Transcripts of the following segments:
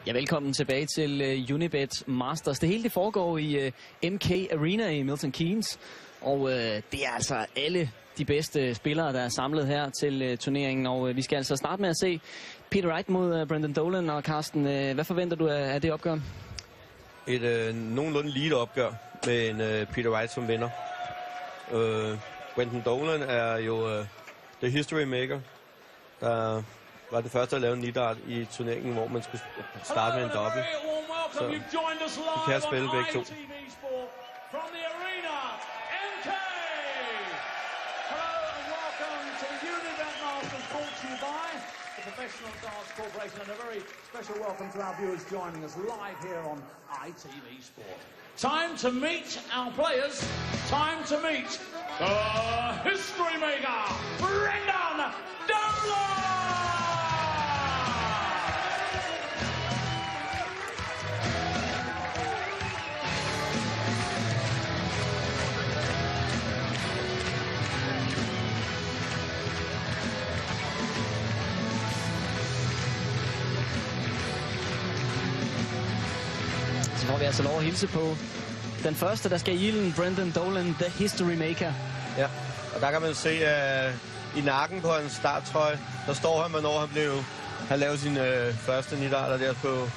Ja, velkommen tilbage til Unibet Masters. Det hele det foregår i MK Arena i Milton Keynes. Og det er altså alle de bedste spillere, der er samlet her til turneringen. Og vi skal altså starte med at se Peter Wright mod Brendan Dolan. Og Carsten, hvad forventer du af det opgør? Et nogenlunde lige opgør med en Peter Wright som vinder. Brendan Dolan er jo the history maker, der var det første at lave en nidart i turneringen, hvor man skulle starte med en dobbelt. Så de kan spille begge to. Professional Darts Corporation, and a very special welcome to our viewers joining us live here on ITV Sport. Time to meet our players. Time to meet the history maker, Brendan Dolan! Så får vi altså lov at hilse på den første, der skal i ilden, Brendan Dolan, the history maker. Ja, og der kan man se i nakken på hans starttrøje, der står han, hvornår han lavede sin første nidarter der på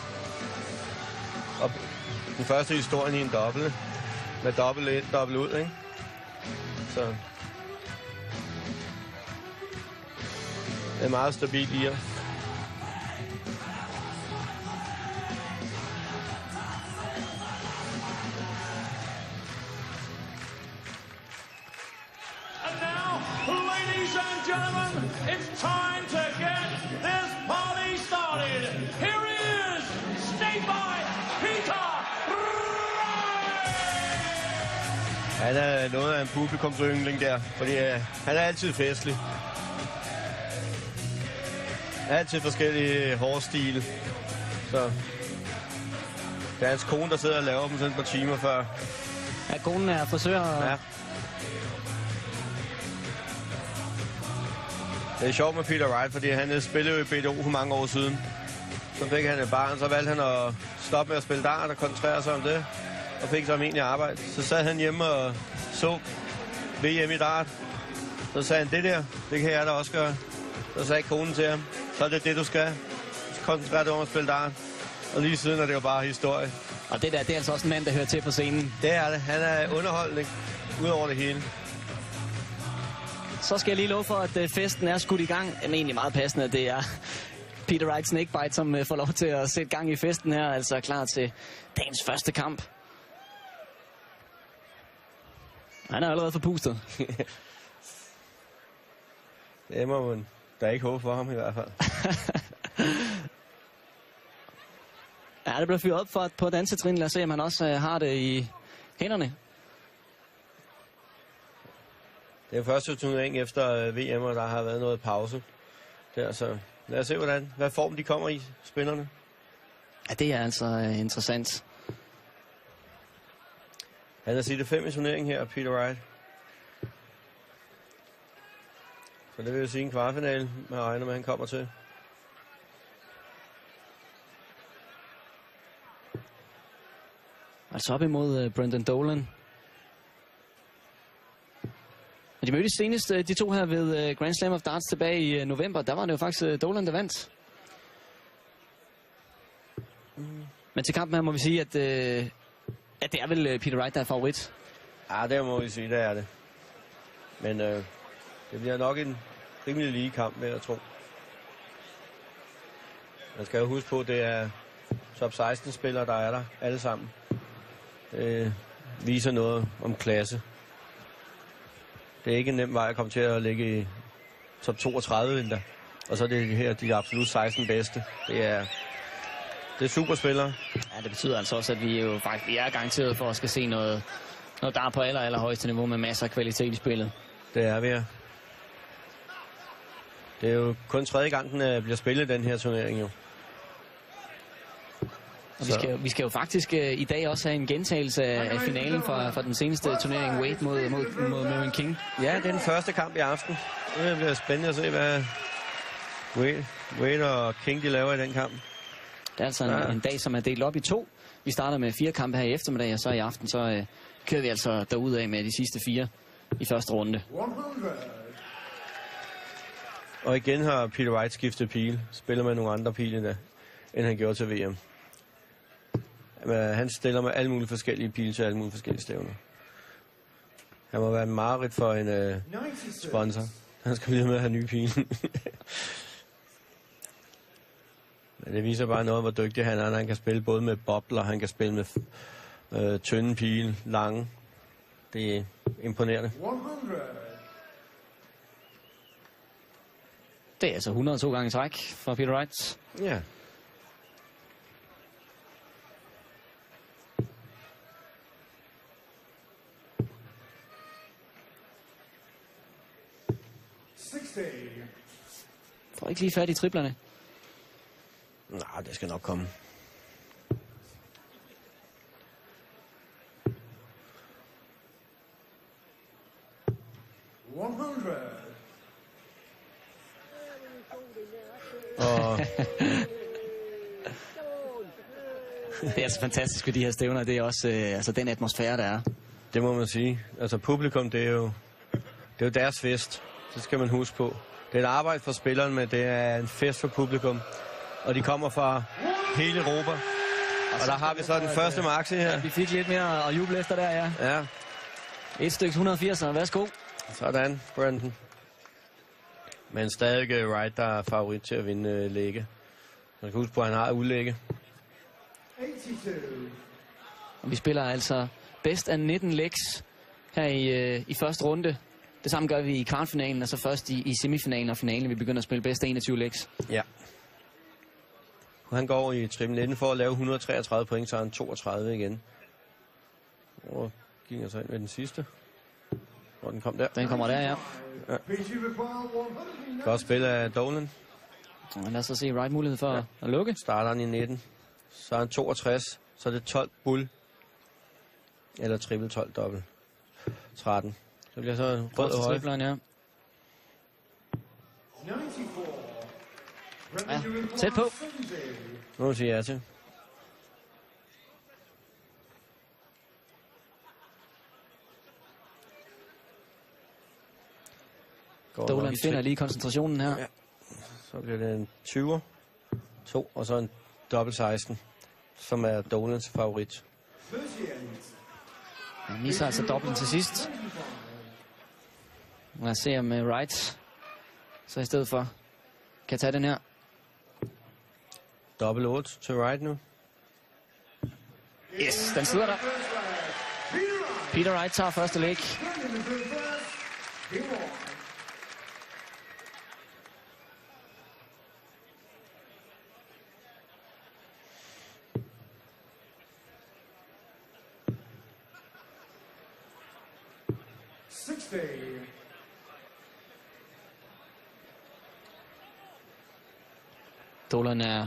den første historien i en dobbelt. Med dobbelt ind, dobbelt ud, ikke? Så det er meget stabilt i. Gentlemen, it's time to get this party started. Here is State by Peter Wright! Han er noget af en publikumsyndling der, fordi han er altid festlig. Altid forskellige hårstile. Så det er hans kone, der sidder og laver dem sådan et par timer før. Ja, konen er frisør. Ja. Det er sjovt med Peter Wright, fordi han spillede jo i BDO for mange år siden. Så fik han et barn, så valgte han at stoppe med at spille dart og koncentrere sig om det. Og fik så almindelig arbejde. Så sad han hjemme og så VM i dart. Så sagde han, det kan jeg da også gøre. Så sagde konen til ham, så er det du skal. Så koncentrerer dig om at spille dart. Og lige siden er det jo bare historie. Og det er altså også en mand, der hører til på scenen. Det er det. Han er underholdning ud over det hele. Så skal jeg lige love for, at festen er skudt i gang. Det er egentlig meget passende, at det er Peter Wright Snakebite, som får lov til at sætte gang i festen her. Altså klar til dagens første kamp. Han er allerede forpustet. Det må man da ikke håbe for ham i hvert fald. Ja, det bliver fyret op for på dansetrin. Lad os se, om han også har det i hænderne. Det er første turnering efter VM, og der har været noget pause. Der, så lad os se, hvad form de kommer i, spillerne. Ja, det er altså interessant. Han er side 5 i turneringen her, Peter Wright. Så det vil jo sige en kvartfinale, man regner med, han kommer til. Altså op imod Brendan Dolan. Og de mødtes senest, de to her ved Grand Slam of Darts tilbage i november. Der var det jo faktisk Dolan, der vandt. Men til kampen her må vi sige, at det er vel Peter Wright, der er favorit. Ja, det må vi sige, det er det. Men det bliver nok en rimelig lige kamp, vil jeg tro. Man skal jo huske på, at det er top 16 spillere, der er der alle sammen. Det viser noget om klasse. Det er ikke en nem vej at komme til at ligge i top 32 endda. Og så er det her de absolut 16 bedste. Det er superspillere. Ja, det betyder altså også, at vi er garanteret for at skal se noget der er på allerhøjeste niveau med masser af kvalitet i spillet. Det er vi her. Det er jo kun tredje gang, den bliver spillet, den her turnering jo. Og vi skal jo faktisk i dag også have en gentagelse af finalen fra den seneste turnering, Wade mod Mervyn King. Ja, det er den første kamp i aften. Det bliver spændende at se, hvad Wade og King de laver i den kamp. Det er altså en dag, som er delt op i 2. Vi starter med 4 kampe her i eftermiddag, og så i aften, så kører vi altså derudad med de sidste 4 i første runde. 100. Og igen har Peter Wright skiftet pil. Spiller med nogle andre pile, end han gjorde til VM. Men han stiller med alle mulige forskellige pile til alle mulige forskellige stævner. Han må være en mareridt for en sponsor. Han skal lige med at have nye pile. Men det viser bare noget, hvor dygtig han er. Han kan spille både med bobler, han kan spille med tynde pile, lange. Det er imponerende. 100. Det er altså 102 gange træk fra Peter Wright. Ja. Får ikke lige fat i triplerne. Nej, det skal nok komme. Det er altså fantastisk ved de her stævner. Det er også altså den atmosfære, der er. Det må man sige. Altså publikum, det er jo deres fest. Det skal man huske på. Det er et arbejde for spilleren, men det er en fest for publikum. Og de kommer fra hele Europa. Og der har vi så den første maxi her. Ja, vi fik lidt mere at juble efter der, ja. Ja. Et stykke 180'er. Værsgo. Sådan, Brandon. Men stadig Wright, der er favorit til at vinde lægge. Man kan huske på, at han har udlægge. Og vi spiller altså bedst af 19 legs her i første runde. Det samme gør vi i kvartfinalen, og så først i semifinalen og finalen. Vi begynder at spille bedst af 21 legs. Ja. Han går i triple 19 for at lave 133 point, så er han 32 igen. Og gik han så ind med den sidste. Og den kom der. Den kommer der, ja. Godt spil af Dolan. Og lad os så se Wright mulighed for at lukke. Starter han i 19. Så er han 62. Så er det 12 bull. Eller triple 12 dobbelt. 13. Så bliver så rød og høj. Ja. Ja, tæt på. Nu må sige ja til. Dolan finder lige koncentrationen her. Ja. Så bliver det en 20'er. 2, og så en dobbelt 16, som er Dolans favorit. Han misser altså dobbelt til sidst. Lad os se om Wright så i stedet for kan tage den her. Dobbelt 8 til Wright nu. Yes, den sidder der. Peter Wright tager første leg. Dolan er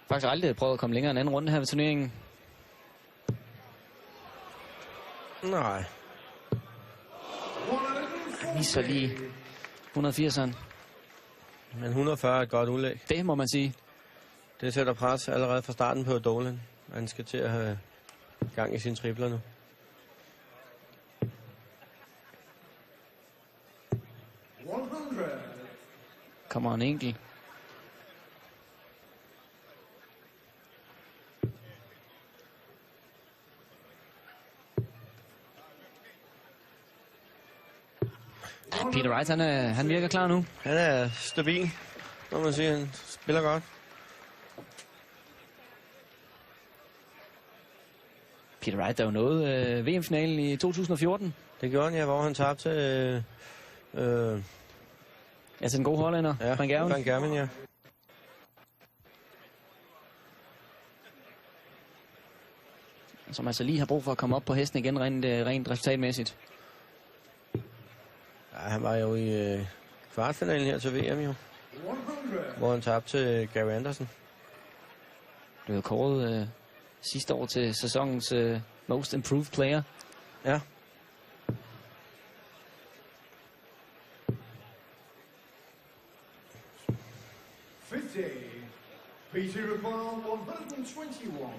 faktisk aldrig prøvet at komme længere end anden runde her ved turneringen. Nej. Han viser lige 180'eren. Men 140 er et godt udlæg. Det må man sige. Det sætter pres allerede fra starten på Dolan. Han skal til at have gang i sine tripler nu. Kommer en enkelt. Peter Wright, han virker klar nu. Han er stabil, må man sige. Han spiller godt. Peter Wright, der jo nåede VM-finalen i 2014. Det gjorde han, ja, hvor han tabte Altså den gode hollænder, ja, Van Gerwen. Van Gerwen, ja. Som altså lige har brug for at komme op på hesten igen, rent resultatmæssigt. Ja, han var jo i kvartfinalen her til VM, jo. Hvor han tabte til Gary Anderson. Det blev kåret sidste år til sæsonens Most Improved Player. Ja. Peter Require 121.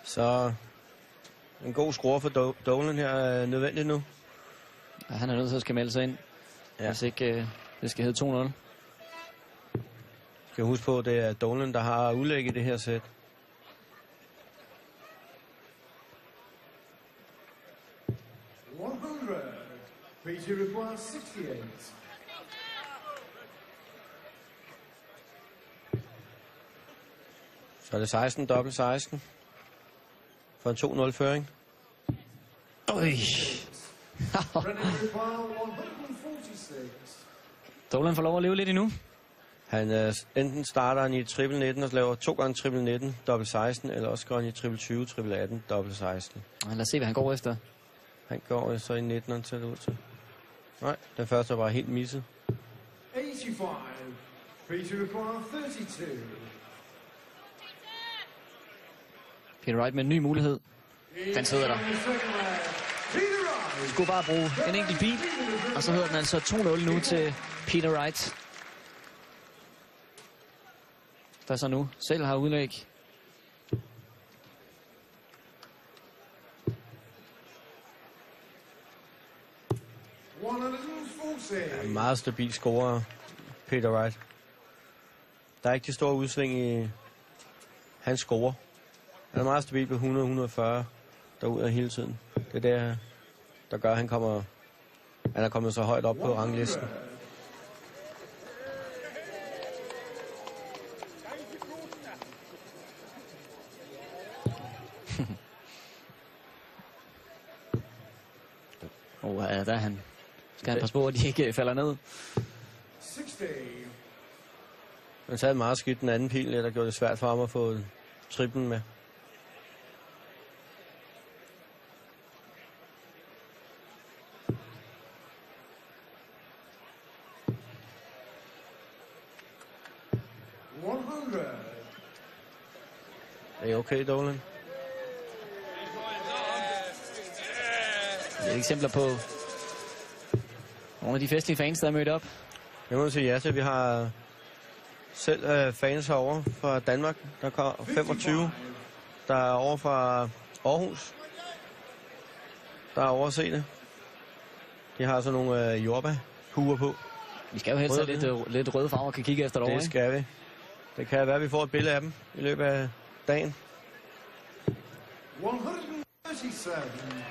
Så en god score for Dolan her er nødvendig nu. Ja, han er nødt til at skal melde sig ind, hvis ikke det skal hedde 2-0. Skal huske på, at det er Dolan, der har udlæg i det her sæt. Peter requires 68. Så er det 16, dobbelt 16. For en 2-0-føring. Øj. Dolan får lov at leve lidt endnu. Han enten starter han i triple 19 og laver 2 gange triple 19, dobbelt 16, eller også går han i triple 20, triple 18, dobbelt 16. Lad os se, hvad han går efter. Han går så i 19'eren til det ud til. Nej, den første var bare helt misset. 85. Peter require 32. Peter Wright med en ny mulighed. Den sidder der. Skulle bare bruge en enkelt bil, og så hedder den altså 2-0 nu til Peter Wright. Der så nu selv har udlæg. Ja, meget stabil scorer, Peter Wright. Der er ikke de store udsving i hans score. Han er meget stabil på 100-140 derude hele tiden. Det er det, der gør, at han er kommet så højt op på ranglisten. Ja, der er han. Skal han passe på, at de ikke falder ned. Han taget meget skidt den anden pil, der gjorde det svært for ham at få triplen med. Det er okay, Dolan. Det er eksempler på nogle af de festlige fans, der er mødt op. Jeg må sige ja til, vi har selv fans herovre fra Danmark. Der kommer 25. Der er over fra Aarhus. Der er over at se det. De har sådan nogle jordbærhuer på. Vi skal jo helst have lidt røde farver, kan kigge efter derovre. Det skal vi. Det kan være, at vi får et billede af dem i løbet af dagen.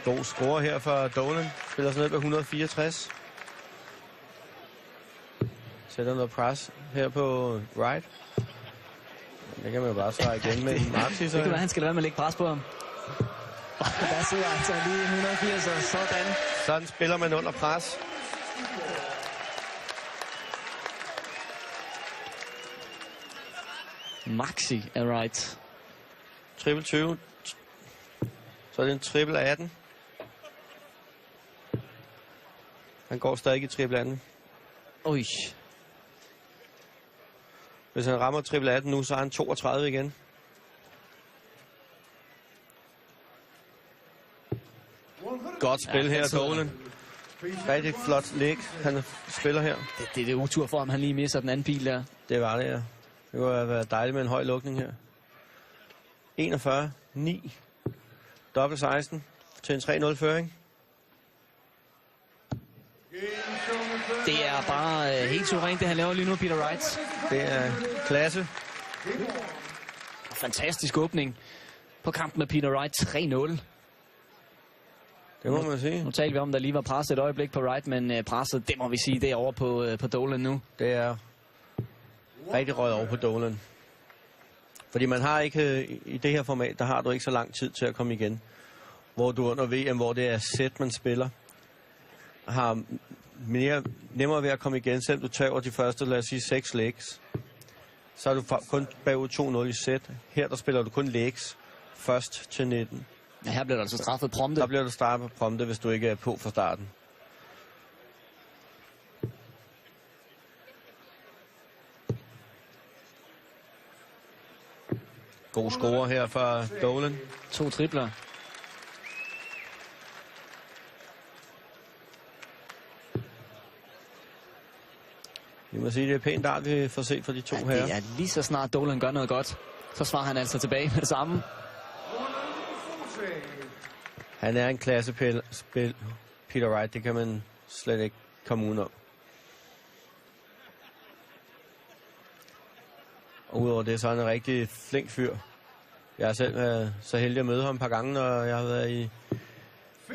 God score her for Dolan. Spiller sig ned på 164. Sætter noget pres her på Wright. Det kan man jo bare svare igen med en Maxi. Det kan være, han skal lade være med at lægge pres på ham. Der sidder altså lige 180 og sådan. Sådan spiller man under pres. Maxi er right. Triple 20. Så er det en triple 18. Han går stadig i triple 18. Oj. Hvis han rammer triple 18 nu, så er han 32 igen. Godt spil her, Dolan. Rigtig flot læg, han spiller her. Det er det utur for ham, han lige misser den anden bil der. Det var det, ja. Det kunne være dejligt med en høj lukning her. 41-9. Dobbelt 16 til en 3-0-føring. Det er bare helt suverænt, det han laver lige nu, Peter Wright. Det er klasse. Fantastisk åbning på kampen med Peter Wright. 3-0. Det må man sige. Nu talte vi om, der lige var presset et øjeblik på Wright, men presset, det må vi sige, det er over på Dolan nu. Det er rigtig røget over på Dolan. Fordi man har ikke, i det her format, der har du ikke så lang tid til at komme igen. Hvor du under VM, hvor det er sæt, man spiller, har nemmere ved at komme igen, selvom du tager de første, lad os sige, 6 legs. Så er du kun bagud 2-0 i sæt. Her der spiller du kun legs først til 19. Ja, her bliver der altså straffet prompte. Der bliver du straffet prompte, hvis du ikke er på fra starten. God score her fra Dolan. 2 tripler. Vi må sige, det er pænt dart, vi får set fra de to her. Det er lige så snart Dolan gør noget godt, så svarer han altså tilbage med det samme. Han er en klassespil, Peter Wright. Det kan man slet ikke komme udenom. Og udover det, så er han en rigtig flink fyr. Jeg har selv været så heldig at møde ham et par gange, når jeg har været i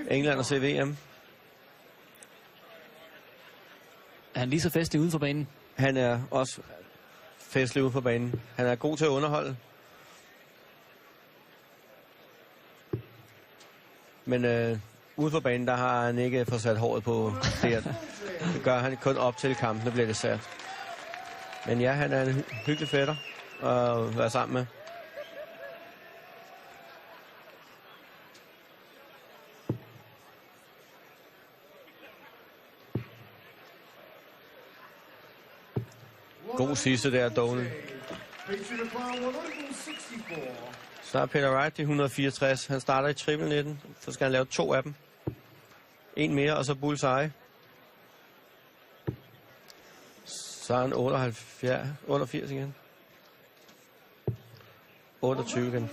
England og se VM. Er han lige så festlig uden for banen? Han er også festlig ude på banen. Han er god til at underholde. Men ude på banen, der har han ikke fået sat håret på det. Det gør han kun op til kampene, bliver det sat. Men ja, han er en hyggelig fætter at være sammen med. God sidste der, Dolan. Så er Peter Wright i 164. Han starter i triple 19. Så skal han lave 2 af dem. En mere, og så bullseye. Så er han 88 igen. 28 igen.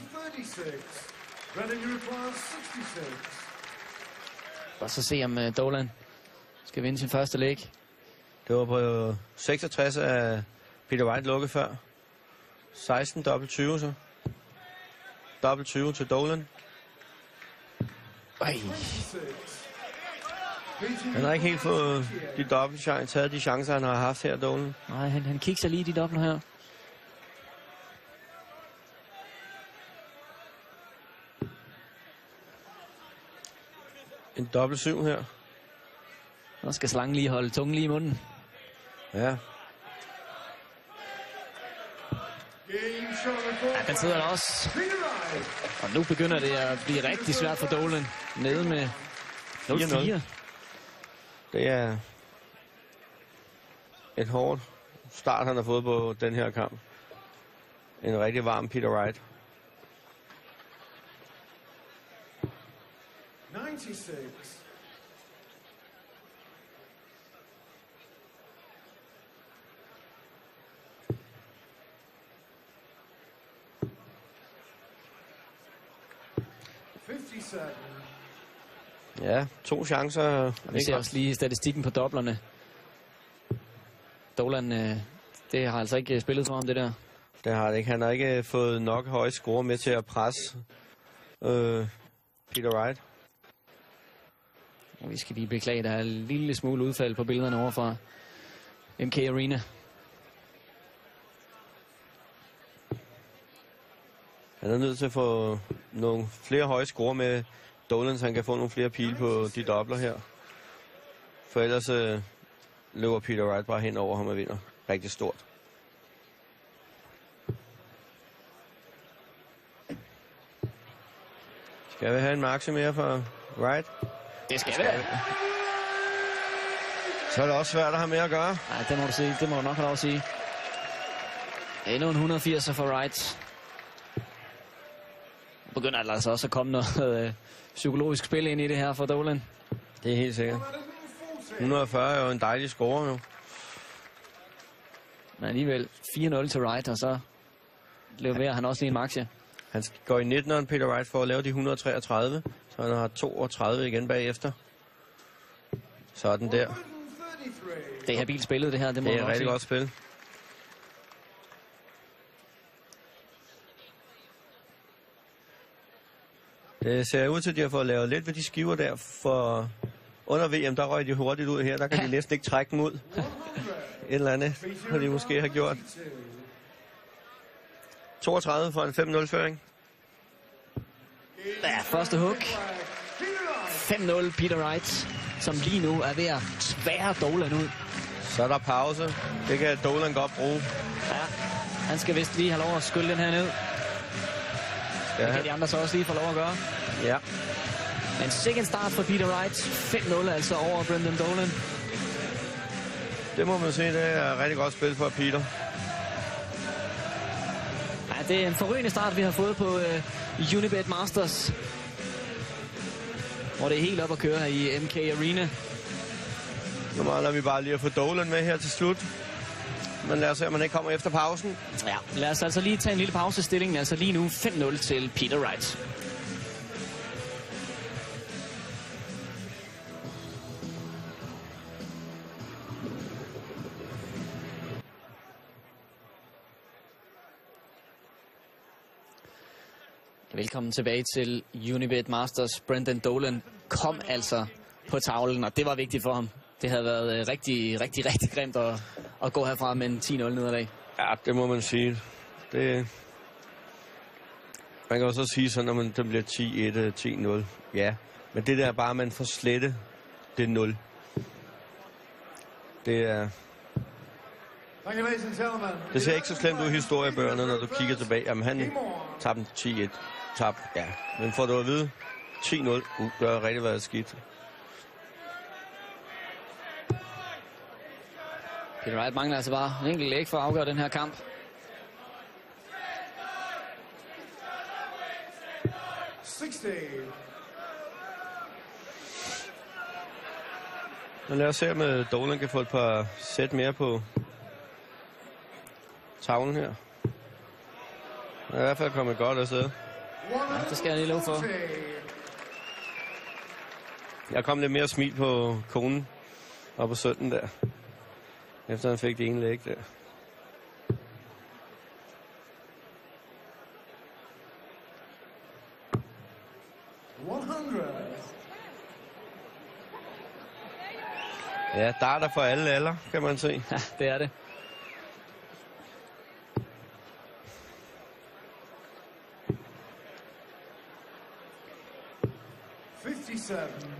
Og så se om Dolan skal vinde sin første leg. Det var på 66 af Peter Wright lukket før. 16 dobbelt 20 så. Dobbelt 20 til Dolan. Ej. Han har ikke helt fået de taget de chancer, han har haft her, Dolan. Nej, han kigger lige de dobbler her. En dobbelt 7 her. Nu skal slangen lige holde tungen lige i munden. Ja. Ja, den sidder der også. Og nu begynder det at blive rigtig svært for Dolan. Nede med 0-4. Det er et hårdt start, han har fået på den her kamp. En rigtig varm Peter Wright. 96. Ja, 2 chancer. Vi ser også lige statistikken på doblerne. Dolan, det har altså ikke spillet for ham, det der. Det har det ikke. Han har ikke fået nok høje score med til at presse Peter Wright. Og vi skal lige beklage, der er en lille smule udfald på billederne over fra MK Arena. Han er nødt til at få nogle flere høje score med Dolan, så han kan få nogle flere pile på de dobler her. For ellers løber Peter Wright bare hen over ham og vinder rigtig stort. Skal vi have en maxi mere for Wright? Det skal vi. Så er det også svært at have med at gøre. Nej, det må du sige. Det må du nok have lov at sige. Endnu en 180 for Wright. Begynder altså også at komme noget psykologisk spil ind i det her for Dolan. Det er helt sikkert. 140 er jo en dejlig score nu. Men alligevel 4-0 til Wright, og så leverer han også lige en maxie. Han går i 19'eren, Peter Wright, for at lave de 133. Så han har 32 igen bagefter. Sådan der. Det er habilt spillet, det her. Det må det er rigtig rigtig godt spil. Det ser ud til, at de har fået lavet lidt ved de skiver der, for under VM, der røg de hurtigt ud her. Der kan de næsten ikke trække dem ud. Et eller andet, har de måske har gjort. 32 for en 5-0-føring. Ja, første hook. 5-0 Peter Wright, som lige nu er ved at tvære Dolan ud. Så er der pause. Det kan Dolan godt bruge. Ja, han skal vist lige have lov at skylle den her ned. Ja. Det kan de andre så også lige få lov at gøre. Ja. Men sikkert start for Peter Wright. 5-0 altså over Brendan Dolan. Det må man sige, det er rigtig godt spil for Peter. Ja, det er en forrygende start, vi har fået på Unibet Masters, hvor det er helt op at køre i MK Arena. Nu mangler vi bare lige at få Dolan med her til slut. Men lad os se, om han ikke kommer efter pausen. Ja, lad os altså lige tage en lille pausestilling. Altså lige nu 5-0 til Peter Wright. Velkommen tilbage til Unibet Masters. Brendan Dolan kom altså på tavlen, og det var vigtigt for ham. Det havde været rigtig grimt at gå herfra med en 10-0 nederlag. Ja, det må man sige. Man kan jo så sige sådan, når det bliver 10-1, 10-0. Ja, men det der bare, man får slette, det er 0. Det ser ikke så slemt ud i historiebøgerne, når du kigger tilbage. Jamen, han tabte 10-1. Ja, men får du at vide, 10-0, det har rigtig været skidt. Peter Wright mangler altså bare en enkelt læg for at afgøre den her kamp. Men lad os se, om Dolan kan få et par sæt mere på tavlen her. Han er i hvert fald kommet godt afsted. Ja, det skal jeg lige love for. Jeg kom lidt mere smil på konen og på sønnen der. Efter han fik det ene læg der. Ja, der er der for alle alder, kan man se. Ja, det er det.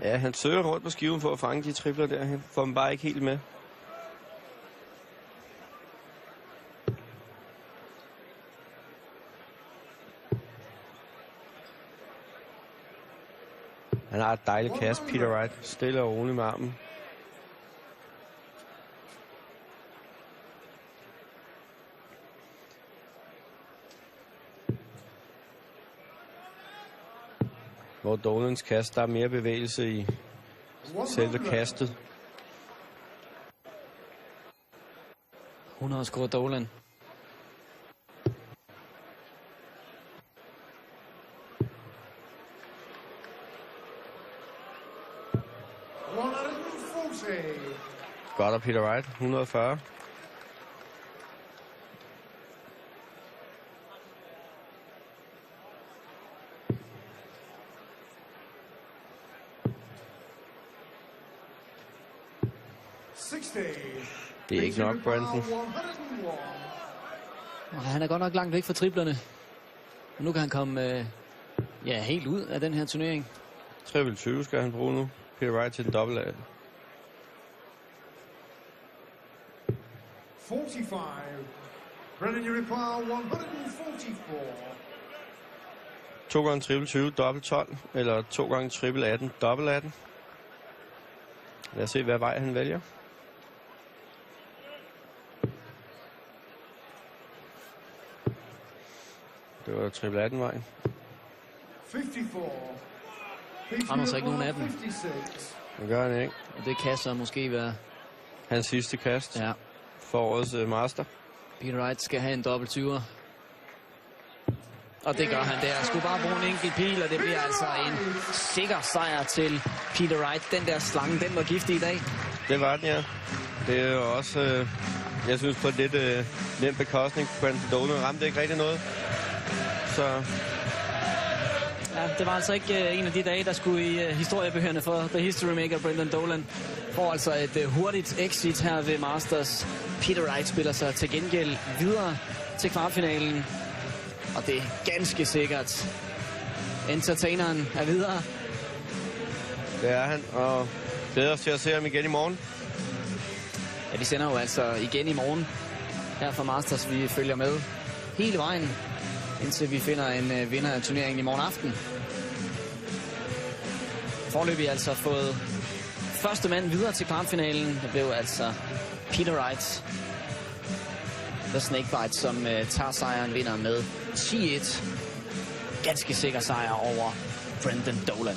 Ja, han søger rundt på skiven for at fange de tripler der. Han får dem bare ikke helt med. Han har et dejligt kast, Peter Wright. Stille og roligt med armen. Hvor Dolans kast, der er mere bevægelse i selve kastet. 100 scorer Dolan. Godt af Peter Wright, 140. Det er ikke nok, Brandon. Han er godt nok langt væk fra triplerne. Og nu kan han komme helt ud af den her turnering. 3-20 skal han bruge nu. Peter Wright til den dobbelt af. 45. Brendan, you require 144. 2 gange triple 20, dobbelt 12. Eller 2 gange triple 18, dobbelt 18. Lad os se, hvad vej han vælger. Det var triple 18 vej. 54. Han har så ikke nogen af dem. Det gør han ikke. Og det kan så måske være hans sidste kast. Ja. For årets master. Peter Wright skal have en dobbelt 20'er. Og det gør han der. Skulle bare bruge en enkelt pil, og det bliver altså en sikker sejr til Peter Wright. Den der slange, den var giftig i dag. Det var den, ja. Det er jo også, jeg synes, på et lidt nem bekostning. Brendan Dolan ramte ikke rigtig noget. Så ja, det var altså ikke en af de dage, der skulle i historiebøgerne for The History Maker. Brendan Dolan får altså et hurtigt exit her ved Masters. Peter Wright spiller sig til gengæld videre til kvartfinalen. Og det er ganske sikkert. Entertaineren er videre. Det er han, og glæder os til at se ham igen i morgen. Ja, vi sender jo altså igen i morgen her fra Masters. Vi følger med hele vejen, indtil vi finder en vinder af turneringen i morgen aften. Foreløbig altså fået første mand videre til kvartfinalen. Det blev altså Peter Wright, The Snakebite, som tager sejren, vinder med 10-1. Ganske sikker sejr over Brendan Dolan.